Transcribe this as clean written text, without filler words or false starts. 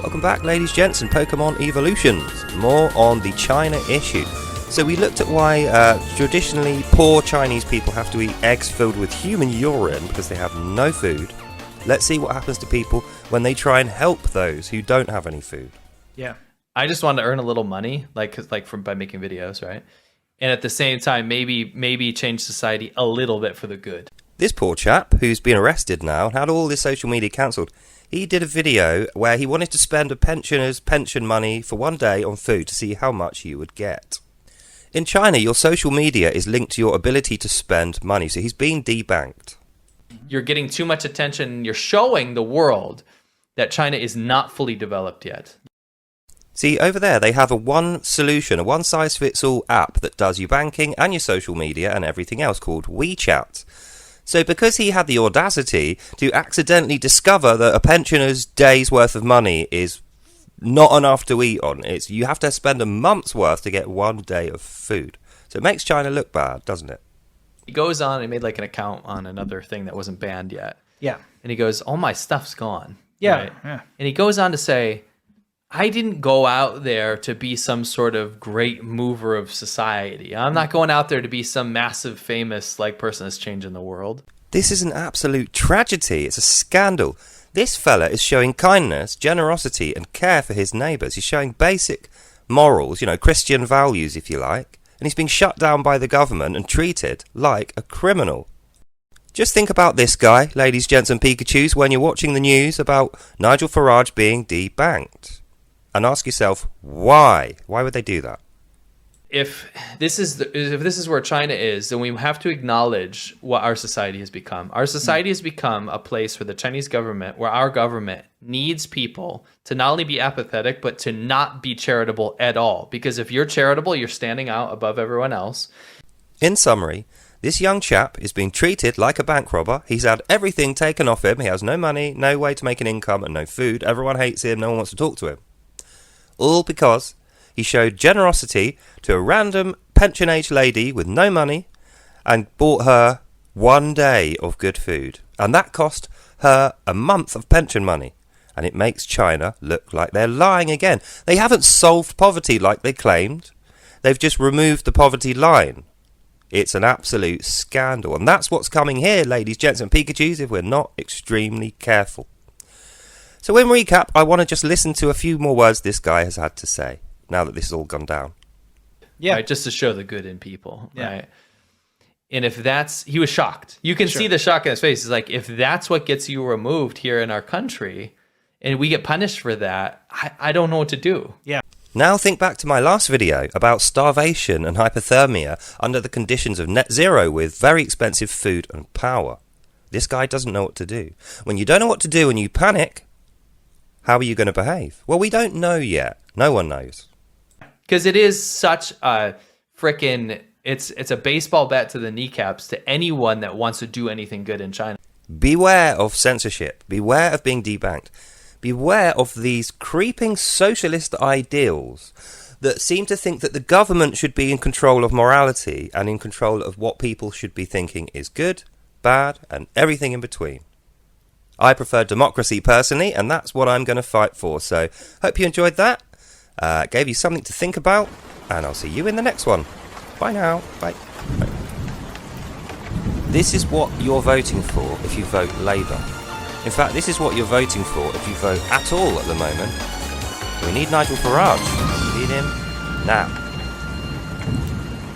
Welcome back, ladies, gents, and Pokemon Evolutions. More on the China issue. So we looked at why traditionally poor Chinese people have to eat eggs filled with human urine because they have no food. Let's see what happens to people when they try and help those who don't have any food. Yeah. I just wanted to earn a little money, by making videos, right? And at the same time, maybe change society a little bit for the good. This poor chap, who's been arrested now and had all his social media cancelled, he did a video where he wanted to spend a pensioner's pension money for one day on food to see how much he would get. In China, your social media is linked to your ability to spend money, so he's been debanked. You're getting too much attention. You're showing the world that China is not fully developed yet. See, over there, they have a one-size-fits-all app that does your banking and your social media and everything else called WeChat. So because he had the audacity to accidentally discover that a pensioner's day's worth of money is not enough to eat on, you have to spend a month's worth to get one day of food. So it makes China look bad, doesn't it? He goes on and made like an account on another thing that wasn't banned yet. Yeah. And he goes, all my stuff's gone. Yeah. Right? Yeah. And he goes on to say, I didn't go out there to be some sort of great mover of society. I'm not going out there to be some massive, famous person that's changing the world. This is an absolute tragedy. It's a scandal. This fella is showing kindness, generosity, and care for his neighbours. He's showing basic morals, Christian values, if you like. And he's being shut down by the government and treated like a criminal. Just think about this guy, ladies, gents, and Pikachus, when you're watching the news about Nigel Farage being debanked. And ask yourself, why? Why would they do that? If this is where China is, then we have to acknowledge what our society has become. Our society has become a place where the Chinese government, where our government needs people to not only be apathetic, but to not be charitable at all. Because if you're charitable, you're standing out above everyone else. In summary, this young chap is being treated like a bank robber. He's had everything taken off him. He has no money, no way to make an income, and no food. Everyone hates him. No one wants to talk to him. All because he showed generosity to a random pension-age lady with no money and bought her one day of good food. And that cost her a month of pension money. And it makes China look like they're lying again. They haven't solved poverty like they claimed. They've just removed the poverty line. It's an absolute scandal. And that's what's coming here, ladies, gents, and Pikachus, if we're not extremely careful. So in recap, I want to just listen to a few more words this guy has had to say, now that this has all gone down. Yeah. Right, just to show the good in people. Yeah. Right. And if he was shocked. You can see the shock in his face. It's like, if that's what gets you removed here in our country, and we get punished for that, I don't know what to do. Yeah. Now think back to my last video about starvation and hypothermia under the conditions of net zero with very expensive food and power. This guy doesn't know what to do. When you don't know what to do and you panic, how are you going to behave? Well, we don't know yet. No one knows. Because it is such a frickin', it's a baseball bat to the kneecaps to anyone that wants to do anything good in China. Beware of censorship. Beware of being debanked. Beware of these creeping socialist ideals that seem to think that the government should be in control of morality and in control of what people should be thinking is good, bad, and everything in between. I prefer democracy personally, and that's what I'm going to fight for. So, hope you enjoyed that. Gave you something to think about, and I'll see you in the next one. Bye now. Bye. Bye. This is what you're voting for if you vote Labour. In fact, this is what you're voting for if you vote at all at the moment. We need Nigel Farage. We need him now.